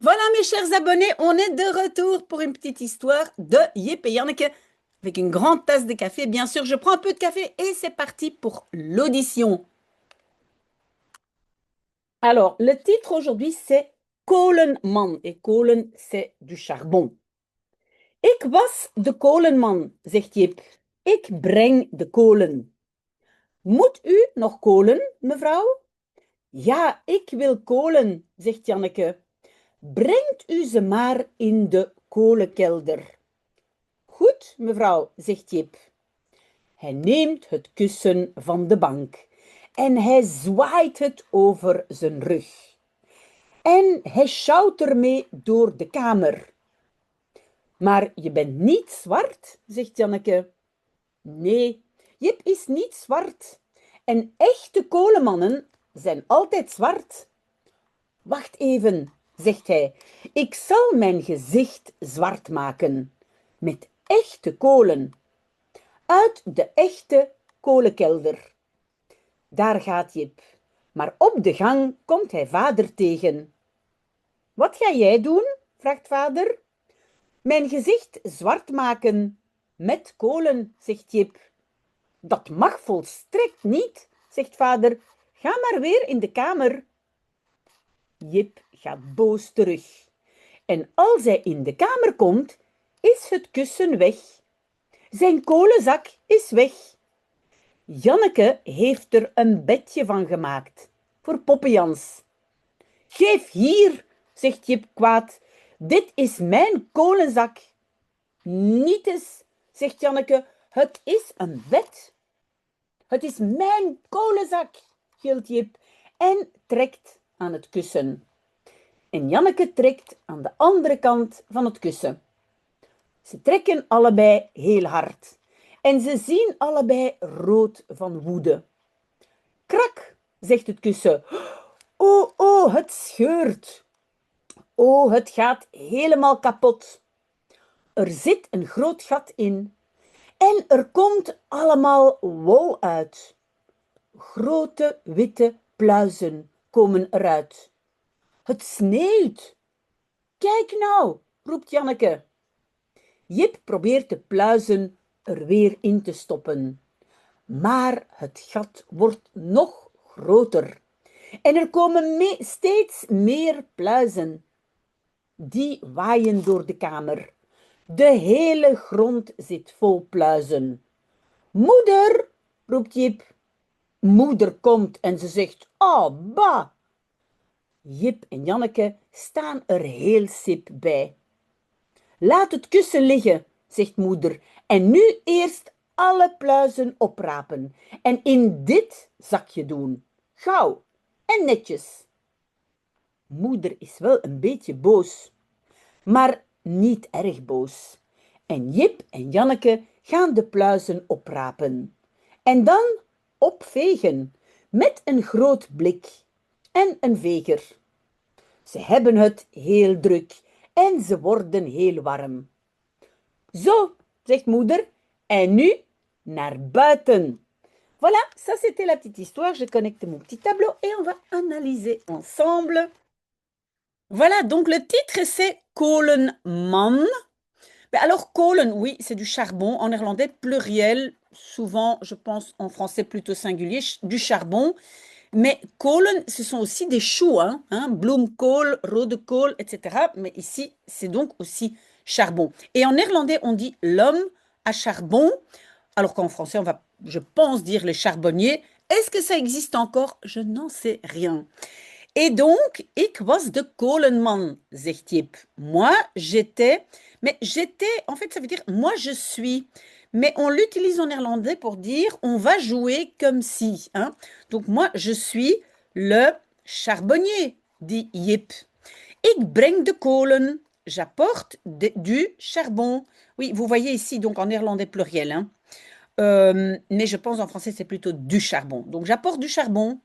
Voilà mes chers abonnés, on est de retour pour une petite histoire de Yip et Janneke avec une grande tasse de café. Bien sûr, je prends un peu de café et c'est parti pour l'audition. Alors, le titre aujourd'hui c'est Kolenman et kolen c'est du charbon. Ik was de kolenman, zegt Jip. Ik breng de kolen. Moet u nog kolen, mevrouw? Ja, ik wil kolen, zegt Janneke. Brengt u ze maar in de kolenkelder. Goed, mevrouw, zegt Jip. Hij neemt het kussen van de bank en hij zwaait het over zijn rug. En hij sjouwt ermee door de kamer. Maar je bent niet zwart, zegt Janneke. Nee, Jip is niet zwart. En echte kolenmannen zijn altijd zwart. Wacht even, zegt hij. Ik zal mijn gezicht zwart maken. Met echte kolen. Uit de echte kolenkelder. Daar gaat Jip. Maar op de gang komt hij vader tegen. Wat ga jij doen? Vraagt vader. Mijn gezicht zwart maken. Met kolen, zegt Jip. Dat mag volstrekt niet, zegt vader. Ga maar weer in de kamer. Jip gaat boos terug. En als hij in de kamer komt, is het kussen weg. Zijn kolenzak is weg. Janneke heeft er een bedje van gemaakt, voor Poppejans. Geef hier, zegt Jip kwaad. Dit is mijn kolenzak. Niet eens, zegt Janneke, het is een bed. Het is mijn kolenzak, gilt Jip en trekt aan het kussen. En Janneke trekt aan de andere kant van het kussen. Ze trekken allebei heel hard. En ze zien allebei rood van woede. Krak, zegt het kussen. Oh, oh, het scheurt. Oh, het gaat helemaal kapot. Er zit een groot gat in. En er komt allemaal wol uit. Grote witte pluizen komen eruit. Het sneeuwt. Kijk nou, roept Janneke. Jip probeert de pluizen er weer in te stoppen. Maar het gat wordt nog groter. En er komen steeds meer pluizen. Die waaien door de kamer. De hele grond zit vol pluizen. Moeder, roept Jip. Moeder komt en ze zegt, oh, bah. Jip en Janneke staan er heel sip bij. Laat het kussen liggen, zegt moeder, en nu eerst alle pluizen oprapen en in dit zakje doen. Gauw en netjes. Moeder is wel een beetje boos, maar niet erg boos. En Jip en Janneke gaan de pluizen oprapen. En dan opvegen met een groot blik en een veger. Ze hebben het heel druk en ze worden heel warm. Zo, zegt moeder, en nu naar buiten. Voilà, ça c'était la petite histoire. Je connecte mon petit tableau et on va analyser ensemble. Voilà, donc le titre c'est Kolenman. Ben alors, kolen, oui, c'est du charbon. En néerlandais, pluriel. Souvent, je pense en français plutôt singulier, du charbon. Mais kolen, ce sont aussi des choux, hein, bloemkool, rode kool, etc. Mais ici, c'est donc aussi charbon. Et en néerlandais, on dit l'homme à charbon, alors qu'en français, on va, je pense, dire les charbonniers. Est-ce que ça existe encore? Je n'en sais rien. Et donc, ik was de kolenman, zegt Jip. Moi, j'étais, mais j'étais, en fait, ça veut dire moi, je suis. Mais on l'utilise en néerlandais pour dire on va jouer comme si, hein. Donc, moi, je suis le charbonnier, dit Jip. Ik breng de kolen. J'apporte du charbon. Oui, vous voyez ici, donc en néerlandais pluriel, hein. Mais je pense en français, c'est plutôt du charbon. Donc, j'apporte du charbon.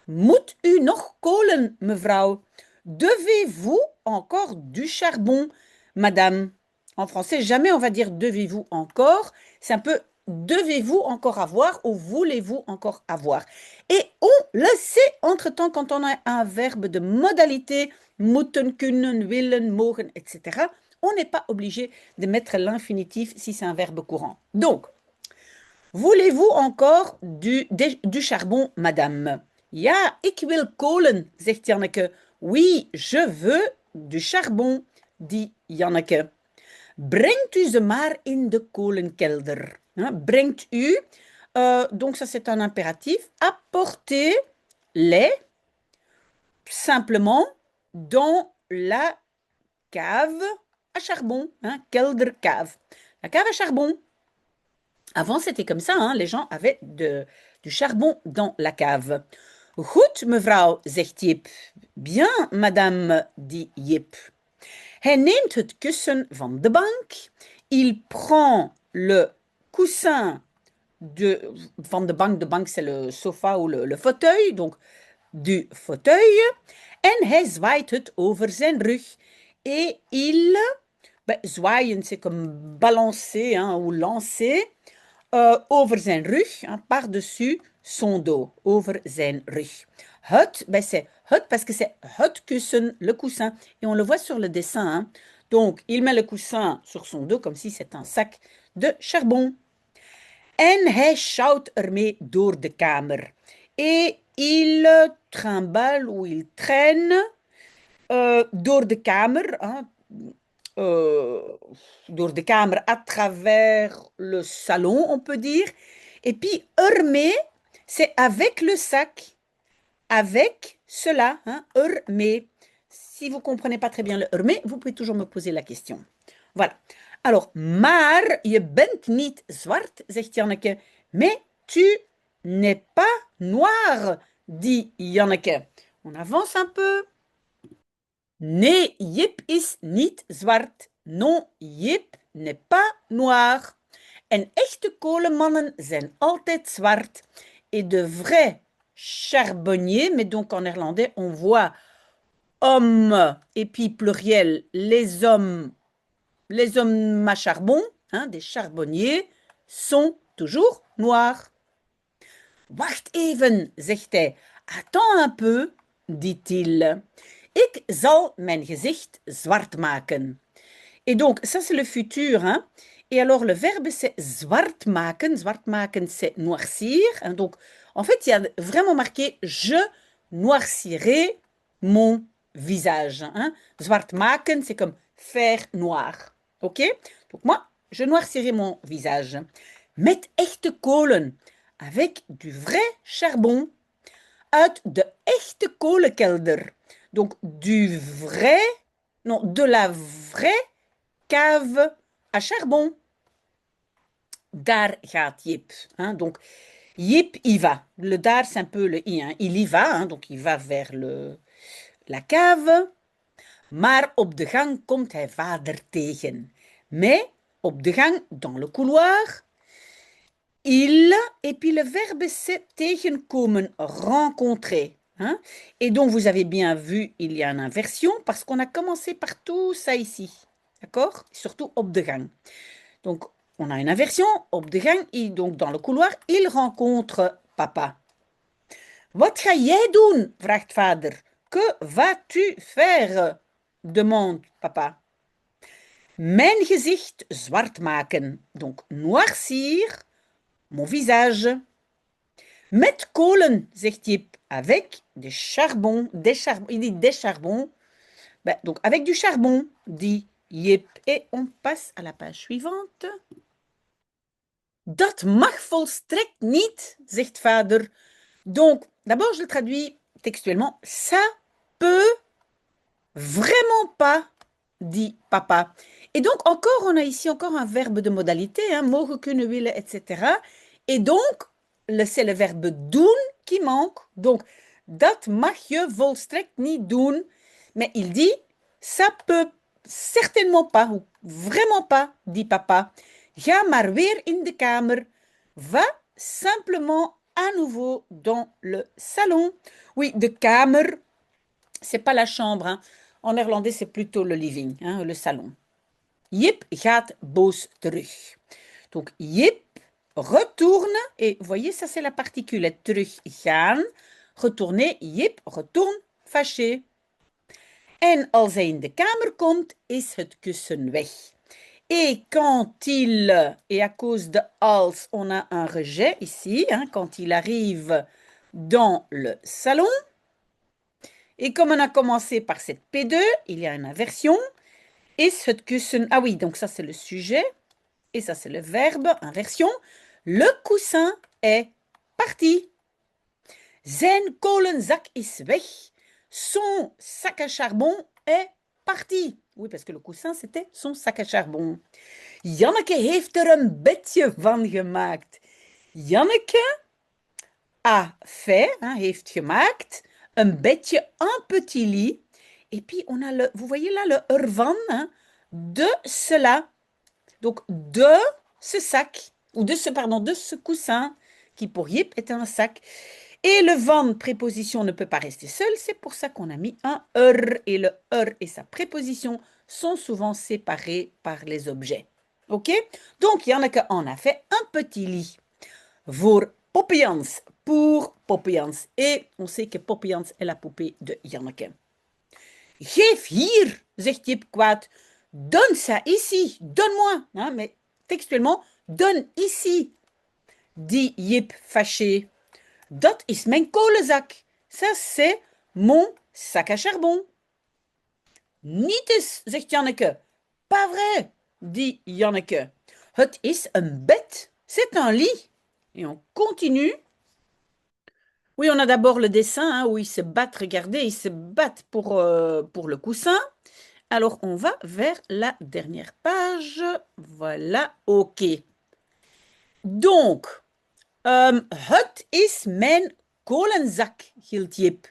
Moet u nog kolen, mevrouw? Devez-vous encore du charbon, madame? En français, jamais on va dire devez-vous encore. C'est un peu devez-vous encore avoir ou voulez-vous encore avoir? Et on le sait entre-temps quand on a un verbe de modalité, moeten, kunnen, willen, mogen, etc. On n'est pas obligé de mettre l'infinitif si c'est un verbe courant. Donc, voulez-vous encore du charbon, madame? Ja, ik wil kolen, zegt Janneke. Oui, je veux du charbon, dit Janneke. Brengt u ze maar in de kolenkelder. Hein, brengt u, donc ça c'est un impératif, apportez-les simplement dans la cave à charbon, hein, keldercave. La cave à charbon. Avant, c'était comme ça, hein, les gens avaient du charbon dans la cave. Goed, mevrouw, zegt Jip. Bien, madame, dit Jip. Hij neemt het kussen van de bank. Il prend le coussin van de bank c'est le sofa ou le fauteuil, donc du fauteuil. En hij zwaait het over zijn rug. Et il, zwaaien c'est comme balancer hein, ou lancer, over zijn rug, hein, par-dessus son dos, over zijn rug. Het, c'est het parce que c'est het kussen, le coussin. Et on le voit sur le dessin. Hein. Donc, il met le coussin sur son dos comme si c'était un sac de charbon. En hij sjouwt ermee door de kamer. Et il trimballe ou il traîne door de kamer, hein, door de kamer à travers le salon, on peut dire. Et puis, ermee, c'est avec le sac, avec cela, hein, ermee. Si vous ne comprenez pas très bien le ermee, vous pouvez toujours me poser la question. Voilà. Alors, maar je bent niet zwart, zegt Janneke. Mais tu n'es pas noir, dit Janneke. On avance un peu. Nee, Jip is niet zwart. Non, Jip n'est pas noir. En echte kolenmannen zijn altijd zwart. Et de vrais charbonniers, mais donc en néerlandais, on voit hommes et puis pluriel, les hommes à charbon, hein, des charbonniers, sont toujours noirs. Wacht even, zegt hij. Attends un peu, dit-il. Ik zal mijn gezicht zwart maken. Et donc, ça c'est le futur. Hein? Et alors, le verbe c'est zwart maken. Zwart maken, c'est noircir. Hein? Donc, en fait, il y a vraiment marqué « Je noircirai mon visage. Hein? Zwart maken, c'est comme faire noir. Ok? Donc, moi, je noircirai mon visage. Met echte kolen. Avec du vrai charbon. Uit de echte kolenkelder. Donc, du vrai, non, de la vraie cave à charbon. Daar gaat Jip. Hein? Donc, Jip y va. Le daar, c'est un peu le i. Hein? Il y va, hein? Donc il va vers la cave. Maar op de gang komt hij vader tegen. Mais op de gang, dans le couloir, il, et puis le verbe c'est tegenkomen, rencontrer. Hein? Et donc, vous avez bien vu, il y a une inversion parce qu'on a commencé par tout ça ici. D'accord? Surtout op de gang. Donc, on a une inversion, op de gang, et donc dans le couloir, il rencontre papa. Wat ga jij doen? Vraagt vader. Que vas-tu faire? Demande papa. Mijn gezicht zwart maken. Donc, noircir mon visage. Met kolen, zegt Jip, avec des charbons. Il dit des charbons. Ben, donc, avec du charbon, dit Jip. Et on passe à la page suivante. Dat mag volstrekt niet, zegt vader. Donc, d'abord, je le traduis textuellement. Ça peut vraiment pas, dit papa. Et donc, encore, on a ici encore un verbe de modalité, hein, mogen, kunnen, willen, etc. Et donc, c'est le verbe doen qui manque. Donc, dat mag je volstrekt niet doen. Mais il dit, ça peut certainement pas, ou vraiment pas, dit papa. Ga maar weer in de kamer. Va simplement à nouveau dans le salon. Oui, de kamer, c'est pas la chambre. Hein. En néerlandais, c'est plutôt le living, hein, le salon. Jip gaat boos terug. Donc, Jip retourne, et vous voyez, ça c'est la particule, teruggaan, retourner, Jip retourne fâché. En als hij in de kamer komt, is het kussen weg. Et quand il, et à cause de als, on a un rejet ici, hein, quand il arrive dans le salon. Et comme on a commencé par cette P2, il y a une inversion. Is het kussen, ah oui, donc ça c'est le sujet, et ça c'est le verbe, inversion. Le coussin est parti. Zijn kolenzak is weg. Son sac à charbon est parti. Oui, parce que le coussin, c'était son sac à charbon. Janneke heeft er een bedje van gemaakt. Janneke a fait, hein, heeft gemaakt, un bedje, un petit lit. Et puis, on a vous voyez là le ervan, hein, de cela. Donc, de ce sac, ou de ce coussin, qui pour Jip est un sac. Et le van, préposition, ne peut pas rester seul, c'est pour ça qu'on a mis un et le et sa préposition sont souvent séparés par les objets. Ok? Donc, Janneke en a fait un petit lit. Voor Poppejans, pour Poppejans. Et on sait que Poppejans est la poupée de Janneke. Geef hier, zegt Jip kwaad. Donne ça ici, donne-moi. Hein, mais textuellement, donne ici, dit Jip fâché. Dat is mijn kolenzak. Ça, c'est mon sac à charbon. Niet eens, zegt Janneke. Pas vrai, dit Janneke. Het is een bed. C'est un lit. Et on continue. Oui, on a d'abord le dessin hein, où ils se battent. Regardez, ils se battent pour le coussin. Alors, on va vers la dernière page. Voilà, ok. Donc, het is mijn kolenzak, hield Jip.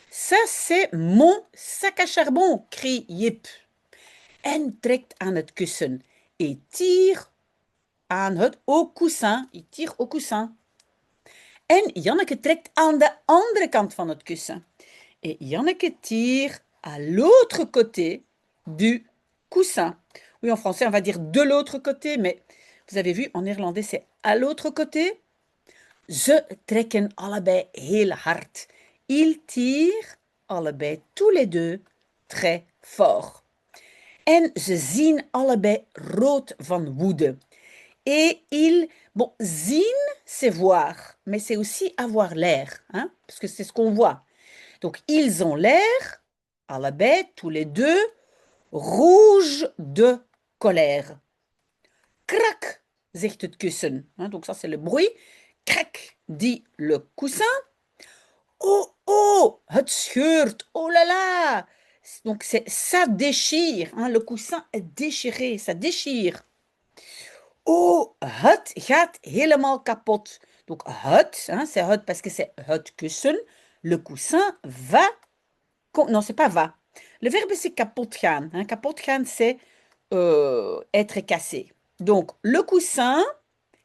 Ça, c'est mon sac à charbon, crie Jip. En trekt aan het kussen. Et tire au coussin. Il tire au coussin. En Janneke trekt aan de andere kant van het kussen. Et Janneke tire à l'autre côté du coussin. Oui, en français, on va dire de l'autre côté, mais vous avez vu, en néerlandais, c'est à l'autre côté. Ze trekken allebei heel hard. Ils tirent allebei, tous les deux, très fort. En ze zien allebei rood van woede. Et ils, bon, zien, c'est voir, mais c'est aussi avoir l'air, hein, parce que c'est ce qu'on voit. Donc, ils ont l'air, allebei, tous les deux, rouges de colère. Krak, zegt het kussen. Hein, donc ça, c'est le bruit. Krak, dit le coussin. Oh, oh, het scheurt, oh là là. Donc, ça déchire. Hein, le coussin est déchiré, ça déchire. Oh, het gaat helemaal kapot. Donc, het, hein, c'est het parce que c'est het kussen. Le coussin va. Non, c'est pas va. Le verbe, c'est kapot gaan. Hein. Kapot gaan, c'est être cassé. Donc, le coussin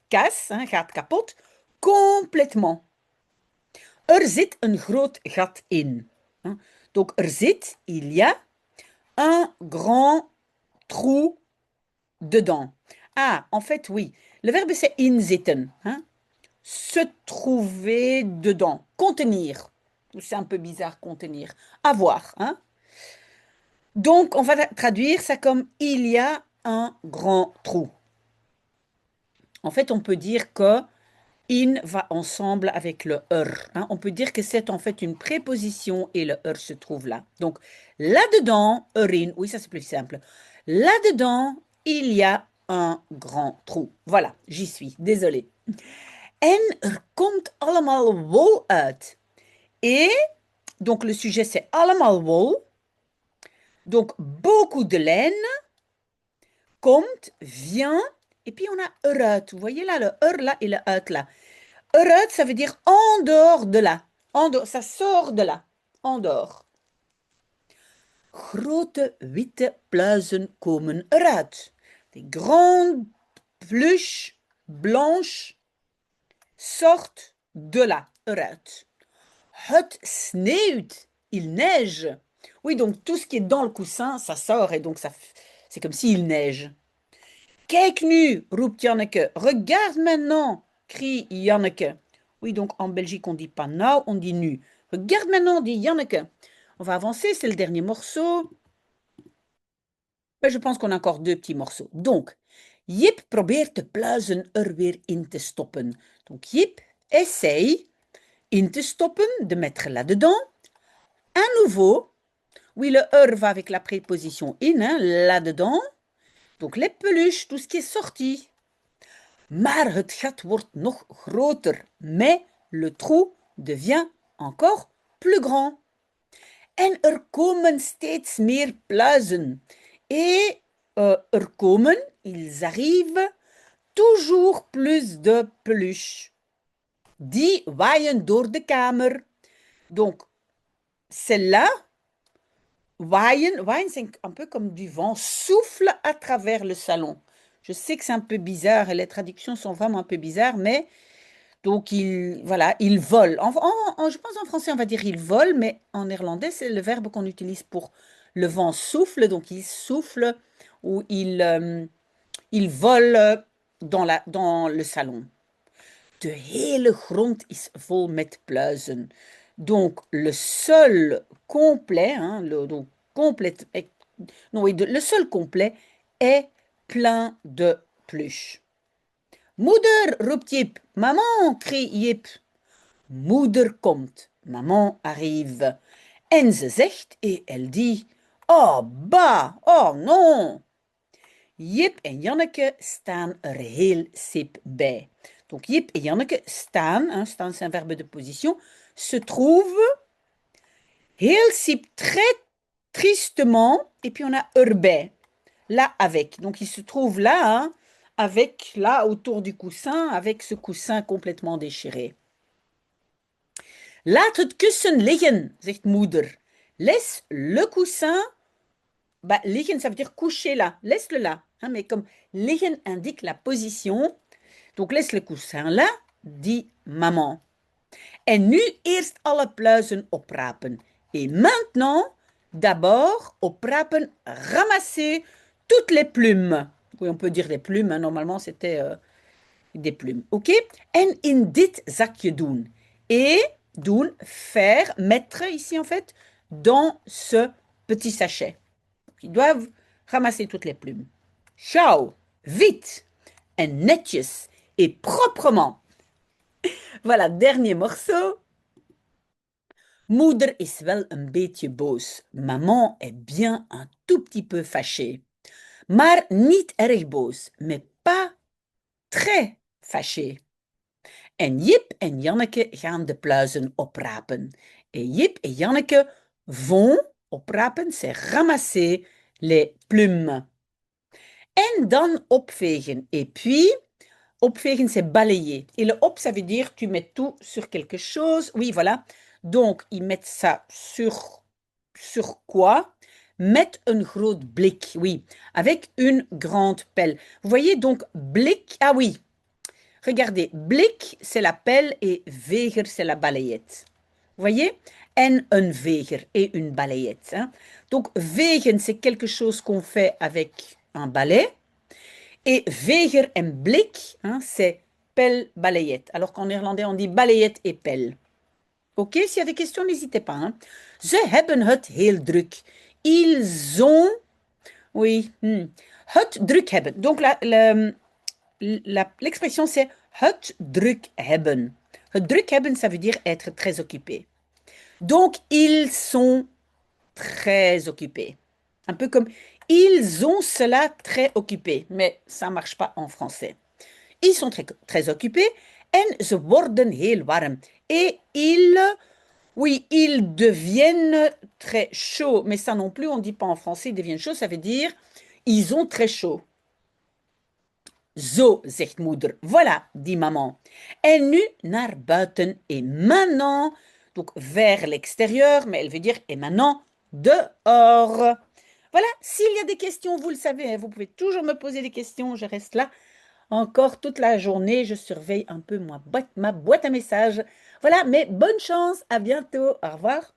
casse, hein, gaat kapot, complètement. Er zit een groot gat in. Hein. Donc, er zit, il y a un grand trou dedans. Ah, en fait, oui. Le verbe, c'est inzitten. Hein. Se trouver dedans. Contenir. C'est un peu bizarre, contenir. Avoir. Hein. Donc, on va traduire ça comme il y a un grand trou. En fait, on peut dire que in va ensemble avec le hein. On peut dire que c'est en fait une préposition et le se trouve là. Donc, là-dedans, erin, oui, ça c'est plus simple. Là-dedans, il y a un grand trou. Voilà, j'y suis, désolée. En komt allemaal wol uit. Et, donc le sujet c'est allemaal wol. Donc, beaucoup de laine, komt, vient, et puis on a eruit. Vous voyez là, le là et le uit là. Eruit, ça veut dire en dehors de là. En dehors, ça sort de là. En dehors. Grote witte pluizen komen eruit. Des grandes pluches blanches sortent de là, eruit. Het sneeuwt, il neige. Oui, donc tout ce qui est dans le coussin, ça sort et donc c'est comme s'il neige. Kijk nu, roept Janneke. Regarde maintenant, crie Janneke. Oui, donc en Belgique, on dit pas now, on dit nu. Regarde maintenant, dit Janneke. On va avancer, c'est le dernier morceau. Mais je pense qu'on a encore deux petits morceaux. Donc, Jip probeert de pluizen weer in te stoppen. Donc, Jip essaye in te stoppen, de mettre là-dedans. À nouveau, oui, le va avec la préposition in, hein, là-dedans. Donc, les peluches, tout ce qui est sorti. Maar het gat wordt nog groter. Mais le trou devient encore plus grand. En komen steeds meer pluizen. Et ils arrivent toujours plus de peluches. Die waaien door de kamer. Donc, celle-là, waaien, c'est un peu comme du vent, souffle à travers le salon. Je sais que c'est un peu bizarre et les traductions sont vraiment un peu bizarres, mais donc voilà, il vole. Je pense en français, on va dire il vole, mais en néerlandais, c'est le verbe qu'on utilise pour le vent souffle. Donc, il souffle ou il vole dans le salon. De hele grond is vol met pluizen. Donc, le sol complet, hein, donc complète, non, oui, le sol complet est plein de pluches. Moeder, roept Jip. Maman, crie Jip. Moeder komt. Maman arrive. En ze zegt, et elle dit, oh bah, oh non. Jip en Janneke staan er heel sip bij. Donc Jip et Janneke staan, hein, staan c'est un verbe de position, se trouvent heel sip, très tristement, et puis on a erbij, là avec. Donc il se trouve là, hein, avec, là autour du coussin, avec ce coussin complètement déchiré. Laat het kussen liggen, zegt moeder. Laisse le coussin, bah, liggen, ça veut dire coucher là, laisse-le là. Hein, mais comme liggen indique la position, donc laisse le coussin là, dit maman. En nu eerst alle pluizen oprapen. Et maintenant, d'abord, oprapen, ramasser toutes les plumes. Oui, on peut dire des plumes, hein, normalement c'était des plumes. Ok? En in dit zakje doen. Et doen, faire, mettre ici en fait, dans ce petit sachet. Ils doivent ramasser toutes les plumes. Ciao, vite, en netjes et proprement. Voilà, dernier morceau. Moeder is wel een beetje boos. Maman est bien un tout petit peu fâchée. Maar niet erg boos, mais pas très fâchée. En Jip en Janneke gaan de pluizen oprapen. Et Jip et Janneke vont oprapen, c'est ramasser les plumes. En dan opvegen. Et puis, opvegen, c'est balayer. Et le op, ça veut dire tu mets tout sur quelque chose. Oui, voilà. Donc, ils mettent ça sur quoi? Met een groot blik. Oui, avec une grande pelle. Vous voyez, donc, blik. Ah oui. Regardez, blik, c'est la pelle et veger, c'est la balayette. Vous voyez? En un veger et une balayette. Hein? Donc, vegen, c'est quelque chose qu'on fait avec un balai. Et veger en blik, hein, c'est pelle, balayette. Alors qu'en néerlandais, on dit balayette et pelle. Ok, s'il y a des questions, n'hésitez pas. Hein. Ze hebben het heel druk. Ils ont... Oui, het druk hebben. Donc, l'expression, c'est het druk hebben. Het druk hebben, ça veut dire être très occupé. Donc, ils sont très occupés. Un peu comme ils ont cela très occupé, mais ça ne marche pas en français. Ils sont très, très occupés en ze worden heel warm. Et oui, ils deviennent très chauds, mais ça non plus, on ne dit pas en français, ils deviennent chauds, ça veut dire ils ont très chaud. Zo, zegt moeder. Voilà, dit maman. En nu naar buiten et maintenant, donc vers l'extérieur, mais elle veut dire et maintenant dehors. Voilà, s'il y a des questions, vous le savez, hein, vous pouvez toujours me poser des questions, je reste là encore toute la journée, je surveille un peu ma boîte à messages. Voilà, mais bonne chance, à bientôt, au revoir.